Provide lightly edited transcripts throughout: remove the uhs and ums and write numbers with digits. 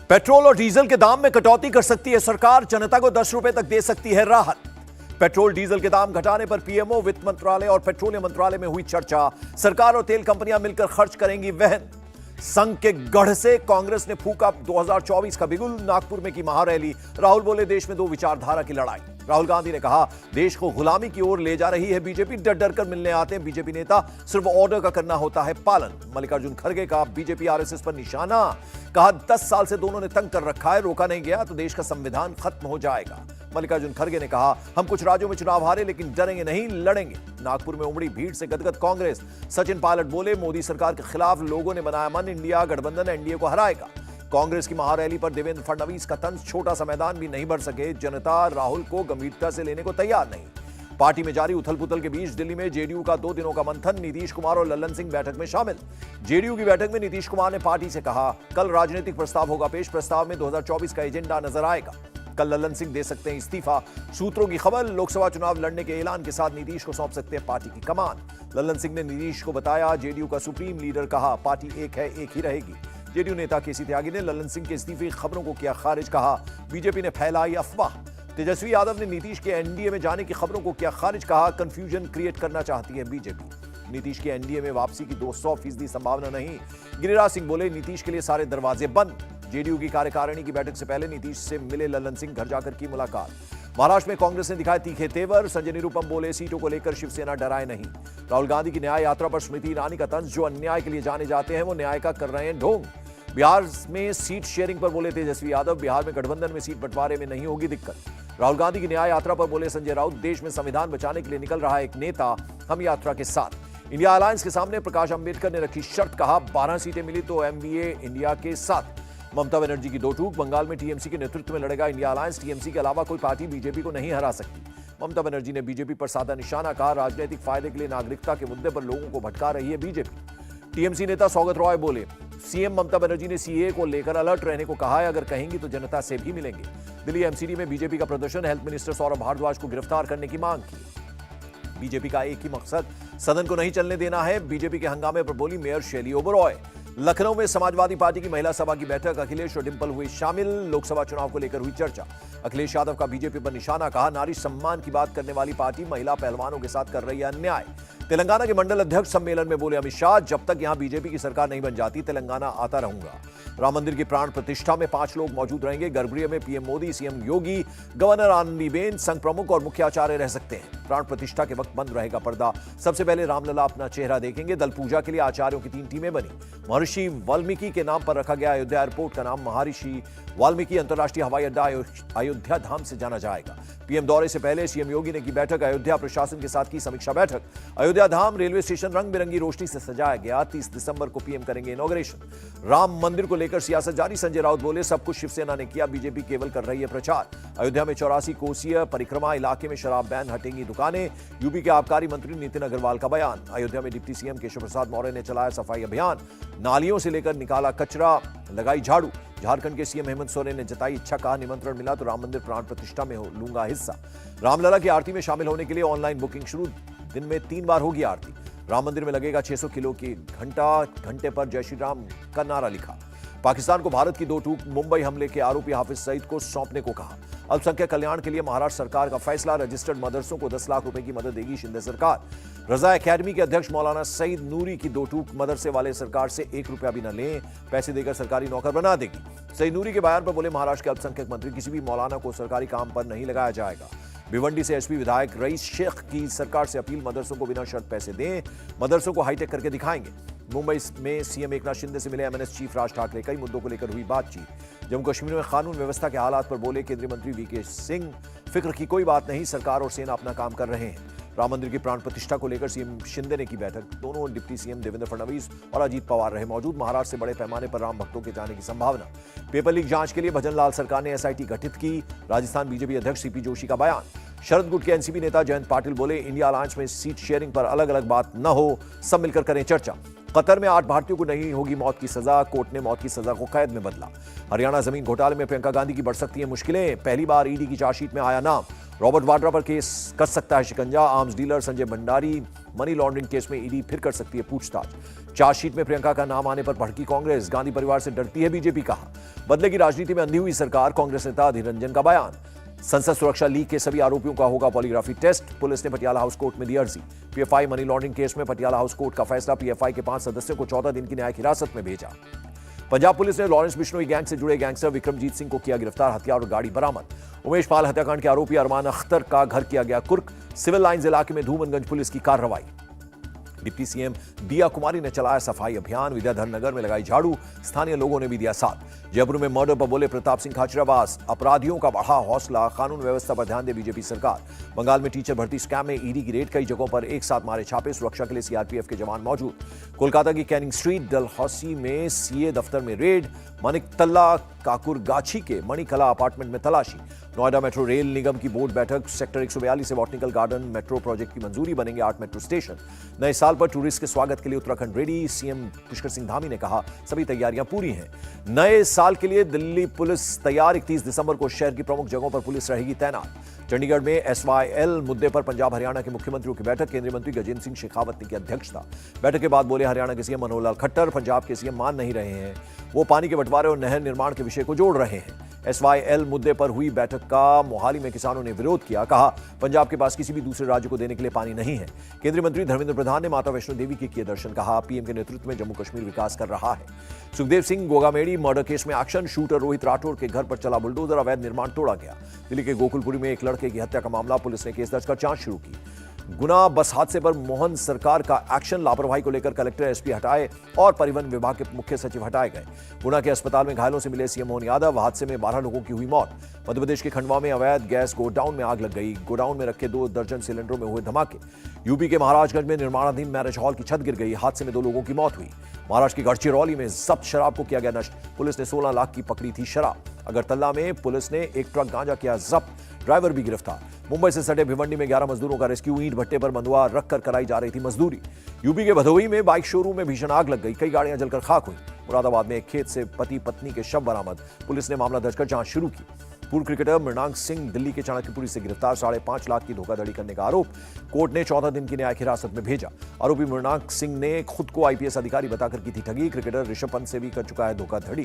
Petrol और diesel के दाम में कटौती कर सकती है सरकार, जनता को 10 रुपए तक दे सकती है राहत। पेट्रोल डीजल के दाम घटाने पर पीएमओ, वित्त मंत्रालय और पेट्रोलियम मंत्रालय में हुई चर्चा। सरकार और तेल कंपनियां मिलकर खर्च करेंगी वहन। संघ के गढ़ से कांग्रेस ने फूका 2024 का बिगुल। नागपुर में की महारैली। राहुल बोले, देश में दो विचारधारा की लड़ाई। राहुल गांधी ने कहा, देश को गुलामी की ओर ले जा रही है बीजेपी। डर डर कर मिलने आते हैं बीजेपी नेता, सिर्फ ऑर्डर का करना होता है पालन। मल्लिकार्जुन खड़गे का बीजेपी आरएसएस पर निशाना। कहा, 10 साल से दोनों ने तंग कर रखा है, रोका नहीं गया तो देश का संविधान खत्म हो जाएगा। मल्लिकार्जुन खड़गे ने कहा, हम कुछ राज्यों में चुनाव हारे लेकिन डरेंगे नहीं, लड़ेंगे। नागपुर में उमड़ी भीड़ से गदगद कांग्रेस। सचिन पायलट बोले, मोदी सरकार के खिलाफ लोगों ने बनाया मन, इंडिया गठबंधन एनडीए को हराएगा। कांग्रेस की महारैली पर देवेंद्र फडणवीस का तंज, छोटा सा मैदान भी नहीं भर सके जनता, राहुल को गंभीरता से लेने को तैयार नहीं। पार्टी में जारी उथल पुथल के बीच दिल्ली में जेडीयू का 2 दिनों का मंथन। नीतीश कुमार और लल्लन सिंह बैठक में शामिल। जेडीयू की बैठक में नीतीश कुमार ने पार्टी से कहा, कल राजनीतिक प्रस्ताव होगा पेश, प्रस्ताव में 2024 का एजेंडा नजर आएगा। कल लल्लन सिंह दे सकते हैं इस्तीफा। सूत्रों की खबर, लोकसभा चुनाव लड़ने के ऐलान के साथ नीतीश को सौंप सकते हैं पार्टी की कमान। लल्लन सिंह ने नीतीश को बताया जेडीयू का सुप्रीम लीडर, कहा पार्टी एक है, एक ही रहेगी। जेडीयू नेता केसी त्यागी ने लल्लन सिंह के इस्तीफे की खबरों को किया खारिज। कहा, बीजेपी ने फैलाई अफवाह। तेजस्वी यादव ने नीतीश के एनडीए में जाने की खबरों को किया खारिज। कहा, कंफ्यूजन क्रिएट करना चाहती है बीजेपी। नीतीश की एनडीए में वापसी की 200% संभावना नहीं। गिरिराज सिंह बोले, नीतीश के लिए सारे दरवाजे बंद। जेडीयू की कार्यकारिणी की बैठक से पहले नीतीश से मिले लल्लन सिंह, घर जाकर की मुलाकात। महाराष्ट्र में कांग्रेस ने दिखाए तीखे तेवर। संजय निरुपम बोले, सीटों को लेकर शिवसेना डराए नहीं। राहुल गांधी की न्याय यात्रा पर स्मृति ईरानी का तंज, जो अन्याय के लिए जाने जाते हैं वो न्याय का कर रहे हैं ढोंग। बिहार में सीट शेयरिंग पर बोले तेजस्वी यादव, बिहार में गठबंधन में सीट बंटवारे में नहीं होगी दिक्कत। राहुल गांधी की न्याय यात्रा पर बोले संजय राउत, देश में संविधान बचाने के लिए निकल रहा है एक नेता, हम यात्रा के साथ। इंडिया अलायंस के सामने प्रकाश अंबेडकर ने रखी शर्त। कहा, 12 सीटें मिली तो एमबीए इंडिया के साथ। ममता बनर्जी की दो टूक। बंगाल में टीएमसी के नेतृत्व में लड़ेगा इंडिया अलायंस। टीएमसी के अलावा कोई पार्टी बीजेपी को नहीं हरा सकती। ममता बनर्जी ने बीजेपी पर साधा निशाना। कहा, राजनीतिक फायदे के लिए नागरिकता के मुद्दे पर लोगों को भटका रही है बीजेपी। टीएमसी नेता सौगत रॉय बोले, सीएम ममता बनर्जी ने सीए को लेकर अलर्ट रहने को कहा है, अगर कहेंगी तो जनता से भी मिलेंगे। दिल्ली एमसीडी में बीजेपी का प्रदर्शन। हेल्थ मिनिस्टर सौरभ भारद्वाज को गिरफ्तार करने की मांग की। बीजेपी का एक ही मकसद, सदन को नहीं चलने देना है। बीजेपी के हंगामे पर बोली मेयर शैली ओबरॉय। लखनऊ में समाजवादी पार्टी की महिला सभा की बैठक। अखिलेश और डिंपल हुए शामिल। लोकसभा चुनाव को लेकर हुई चर्चा। अखिलेश यादव का बीजेपी पर निशाना। कहा, नारी सम्मान की बात करने वाली पार्टी महिला पहलवानों के साथ कर रही है अन्याय। तेलंगाना के मंडल अध्यक्ष सम्मेलन में बोले अमित शाह, जब तक यहां बीजेपी की सरकार नहीं बन जाती तेलंगाना आता रहूंगा। राम मंदिर की प्राण प्रतिष्ठा में 5 लोग मौजूद रहेंगे। गर्भगृह में पीएम मोदी, सीएम योगी, गवर्नर आनंदीबेन, संघ प्रमुख और मुख्य आचार्य रह सकते हैं। प्राण प्रतिष्ठा के वक्त बंद रहेगा पर्दा। सबसे पहले रामलला अपना चेहरा देखेंगे। दल पूजा के लिए आचार्यों की 3 टीमें बनी। महर्षि वाल्मीकि के नाम पर रखा गया अयोध्या एयरपोर्ट का नाम महर्षि वाल्मीकि अंतर्राष्ट्रीय हवाई अड्डा अयोध्या धाम से जाना जाएगा। पीएम दौरे से पहले सीएम योगी ने की बैठक। अयोध्या प्रशासन के साथ की समीक्षा बैठक। अयोध्या धाम रेलवे स्टेशन रंग बिरंगी रोशनी से सजाया गया। 30 दिसंबर को पीएम करेंगे इनॉग्रेशन। राम मंदिर को लेकर सियासत जारी। संजय राउत बोले, सब कुछ शिवसेना ने किया, बीजेपी केवल कर रही है प्रचार। अयोध्या में 84 कोसीय परिक्रमा इलाके में शराब बैन, हटेंगी दुकानें। यूपी के आबकारी मंत्री नितिन अग्रवाल का बयान। अयोध्या में डिप्टी सीएम केशव प्रसाद मौर्य ने चलाया सफाई अभियान। नालियों से लेकर निकाला कचरा, लगाई झाड़ू। झारखंड के सीएम हेमंत सोरेन ने जताई इच्छा। कहा, निमंत्रण मिला तो राम मंदिर प्राण प्रतिष्ठा में लूंगा हिस्सा। रामलला की आरती में शामिल होने के लिए ऑनलाइन बुकिंग शुरू। दिन में 3 बार होगी आरती। राम मंदिर में लगेगा 600 किलो की घंटे पर जय श्री राम का नारा लिखा। पाकिस्तान को भारत की 2 टूक। मुंबई हमले के आरोपी हाफिज सईद को सौंपने को कहा। अल्पसंख्यक कल्याण के लिए महाराष्ट्र सरकार का फैसला। रजिस्टर्ड मदरसों को 10 लाख रुपए की मदद देगी शिंदे सरकार। रजा अकेडमी के अध्यक्ष मौलाना सईद नूरी की 2 टूक। मदरसे वाले सरकार से 1 रुपया भी न लें, पैसे देकर सरकारी नौकर बना देगी। सईद नूरी के बयान पर बोले, महाराष्ट्र के अल्पसंख्यक मंत्री, किसी भी मौलाना को सरकारी काम पर नहीं लगाया जाएगा। भिवंडी से एसपी विधायक रईस शेख की सरकार से अपील, मदरसों को बिना शर्त पैसे दें, मदरसों को हाईटेक करके दिखाएंगे। मुंबई में सीएम एकनाथ शिंदे से मिले एमएनएस चीफ राज ठाकरे। कई मुद्दों को लेकर हुई बातचीत। जम्मू कश्मीर में कानून व्यवस्था के हालात पर बोले केंद्रीय मंत्री वीके सिंह, फिक्र की कोई बात नहीं, सरकार और सेना अपना काम कर रहे हैं। राम मंदिर की प्राण प्रतिष्ठा को लेकर सीएम शिंदे ने की बैठक। दोनों डिप्टी सीएम देवेंद्र फडणवीस और अजीत पवार रहे मौजूद। महाराष्ट्र से बड़े पैमाने पर राम भक्तों के जाने की संभावना। पेपर लीक जांच के लिए भजनलाल सरकार ने एसआईटी गठित की। राजस्थान बीजेपी अध्यक्ष सीपी जोशी का बयान। शरद गुट के एनसीपी नेता जयंत पाटिल बोले, इंडिया अलायंस में सीट शेयरिंग पर अलग अलग बात न हो, सब मिलकर करें चर्चा। कतर में 8 भारतीयों को नहीं होगी मौत की सजा। कोर्ट ने मौत की सजा को कैद में बदला। हरियाणा जमीन घोटाले में प्रियंका गांधी की बढ़ सकती हैं मुश्किलें। पहली बार ईडी की चार्जशीट में आया नाम। रॉबर्ट वाड्रा पर केस कर सकता है शिकंजा। Arms dealer Sanjay Bhandari money laundering case में ईडी फिर कर सकती है पूछताछ। चार्जशीट में प्रियंका का नाम आने पर भड़की कांग्रेस। गांधी परिवार से डरती है बीजेपी, कहा बदले की राजनीति में अंधी हुई सरकार। कांग्रेस नेता अधीर रंजन का बयान। संसद सुरक्षा लीक के सभी आरोपियों का होगा पॉलीग्राफी टेस्ट। पुलिस ने पटियाला हाउस कोर्ट में दी अर्जी। पीएफआई मनी लॉन्ड्रिंग केस में पटियाला हाउस कोर्ट का फैसला। पीएफआई के 5 सदस्यों को 14 दिन की न्यायिक हिरासत में भेजा। पंजाब पुलिस ने लॉरेंस बिश्नोई गैंग से जुड़े गैंगस्टर विक्रमजीत सिंह को किया गिरफ्तार। हथियार और गाड़ी बरामद। उमेश पाल हत्याकांड के आरोपी अरमान अख्तर का घर किया गया कुर्क। सिविल लाइंस इलाके में धूमनगंज पुलिस की कार्रवाई। डिप्टी सीएम दिया कुमारी ने चलाया सफाई अभियान। विद्याधर नगर में लगाई झाड़ू। स्थानीय लोगों ने भी दिया साथ। जयपुर में मर्डर पर बोले प्रताप सिंह खाचरियावास। अपराधियों का बढ़ा हौसला, कानून व्यवस्था पर ध्यान दे बीजेपी सरकार। बंगाल में टीचर भर्ती स्कैम में ईडी की रेड। कई जगहों पर एक साथ मारे छापे। सुरक्षा के लिए सीआरपीएफ के जवान मौजूद। कोलकाता की कैनिंग स्ट्रीट डलहौसी में सीए दफ्तर में रेड। मानिकतल्ला काकुरगाछी के मणिकला अपार्टमेंट में तलाशी। नोएडा मेट्रो रेल निगम की बोर्ड बैठक। सेक्टर 142 से बॉटनिकल गार्डन मेट्रो प्रोजेक्ट की मंजूरी। बनेंगे 8 मेट्रो स्टेशन। नए साल पर टूरिस्ट के स्वागत के लिए उत्तराखंड रेडी। सीएम पुष्कर सिंह धामी ने कहा सभी तैयारियां पूरी हैं। नए साल के लिए दिल्ली पुलिस तैयार। 31 दिसंबर को शहर की प्रमुख जगहों पर पुलिस रहेगी तैनात। चंडीगढ़ में एसवाईएल मुद्दे पर पंजाब हरियाणा के मुख्यमंत्रियों की बैठक। केंद्रीय मंत्री गजेंद्र सिंह शेखावत ने की अध्यक्षता। बैठक के बाद बोले हरियाणा के सीएम मनोहर लाल खट्टर पंजाब के सीएम मान नहीं रहे हैं। वो पानी के बंटवारे और नहर निर्माण के विषय को जोड़ रहे हैं। एसवाईएल मुद्दे पर हुई बैठक का मोहाली में किसानों ने विरोध किया। कहा पंजाब के पास किसी भी दूसरे राज्य को देने के लिए पानी नहीं है। केंद्रीय मंत्री धर्मेंद्र प्रधान ने माता वैष्णो देवी के किए दर्शन। कहा पीएम के नेतृत्व में जम्मू कश्मीर विकास कर रहा है। सुखदेव सिंह गोगामेड़ी मर्डर केस में एक्शन। शूटर रोहित राठौर के घर पर चला बुलडोजर। अवैध निर्माण तोड़ा गया। दिल्ली के गोकुलपुरी में एक लड़के की हत्या का मामला। पुलिस ने केस दर्ज कर जांच शुरू की। गुना बस हादसे पर मोहन सरकार का एक्शन। लापरवाही को लेकर कलेक्टर एसपी हटाए और परिवहन विभाग के मुख्य सचिव हटाए गए। गुना के अस्पताल में घायलों से मिले सीएम मोहन यादव। हादसे में 12 लोगों की हुई मौत। मध्य प्रदेश के खंडवा में अवैध गैस गोडाउन में आग लग गई। गोडाउन में रखे 2 दर्जन सिलेंडरों में हुए धमाके। यूपी के महाराजगंज में निर्माणाधीन मैरिज हॉल की छत गिर गई। हादसे में 2 लोगों की मौत हुई। महाराष्ट्र की गढ़चिरौली में जब्त शराब को किया गया नष्ट। पुलिस ने 16 लाख की पकड़ी थी शराब। अगरतला में पुलिस ने एक ट्रक गांजा किया जब्त। ड्राइवर भी गिरफ्तार। मुंबई से सटे भिवंडी में 11 मजदूरों का रेस्क्यू। ईंट भट्टे पर मंदुआ रखकर कराई जा रही थी मजदूरी। यूपी के भदोही में बाइक शोरूम में भीषण आग लग गई। कई गाड़ियां जलकर खाक हुई। मुरादाबाद में एक खेत से पति पत्नी के शव बरामद। पुलिस ने मामला दर्ज कर जांच शुरू की। पूर्व क्रिकेटर मृणांक सिंह दिल्ली के चाणक्यपुरी से गिरफ्तार। 5.5 लाख की धोखाधड़ी करने का आरोप। कोर्ट ने 14 दिन की न्यायिक हिरासत में भेजा। आरोपी मृणांक सिंह ने खुद को आईपीएस अधिकारी बताकर की थी ठगी। क्रिकेटर ऋषभ पंत से भी कर चुका है धोखाधड़ी।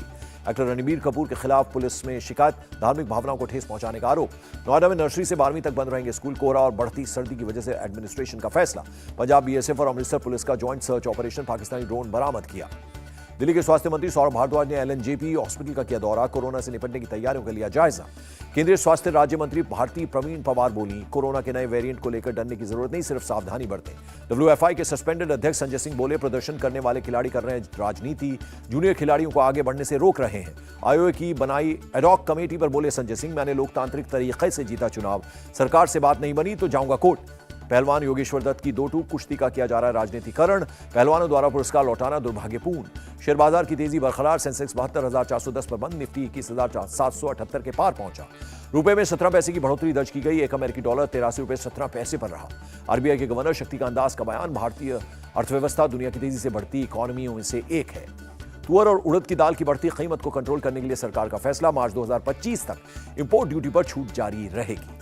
एक्टर रणबीर कपूर के खिलाफ पुलिस में शिकायत। धार्मिक भावनाओं को ठेस पहुंचाने का आरोप। नोएडा में नर्सरी से 12वीं तक बंद रहेंगे स्कूल। कोहरा और बढ़ती सर्दी की वजह से एडमिनिस्ट्रेशन का फैसला। पंजाब बीएसएफ और अमृतसर पुलिस का joint search operation. Pakistani drone बरामद किया। दिल्ली के स्वास्थ्य मंत्री सौरभ भारद्वाज ने एलएनजेपी हॉस्पिटल का किया दौरा। कोरोना से निपटने की तैयारियों का लिया जायजा। केंद्रीय स्वास्थ्य राज्य मंत्री भारती प्रवीण पवार बोली कोरोना के नए वेरिएंट को लेकर डरने की जरूरत नहीं, सिर्फ सावधानी बरतें। डब्ल्यूएफआई के सस्पेंडेड अध्यक्ष संजय सिंह बोले प्रदर्शन करने वाले खिलाड़ी कर रहे हैं राजनीति, जूनियर खिलाड़ियों को आगे बढ़ने से रोक रहे हैं। आयोग की बनाई एडॉक कमेटी पर बोले संजय सिंह, मैंने लोकतांत्रिक तरीके से जीता चुनाव, सरकार से बात नहीं बनी तो जाऊंगा कोर्ट। पहलवान योगेश्वर दत्त की 2-2 कुश्ती का किया जा रहा है राजनीतिकरण। पहलवानों द्वारा पुरस्कार लौटाना दुर्भाग्यपूर्ण। शेयर बाजार की तेजी बरकरार। सेंसेक्स 72,410 पर बंद। निफ्टी 21,778 के पार पहुंचा। रुपए में 17 पैसे की बढ़ोतरी दर्ज की गई। एक अमेरिकी डॉलर 83 रुपए 17 पैसे पर रहा। आरबीआई के गवर्नर शक्तिकांत दास का बयान, भारतीय अर्थव्यवस्था दुनिया की तेजी से बढ़ती इकोनॉमियों में से एक है। तुअर और उड़द की दाल की बढ़ती कीमत को कंट्रोल करने के लिए सरकार का फैसला। मार्च 2025 तक इंपोर्ट ड्यूटी पर छूट जारी रहेगी।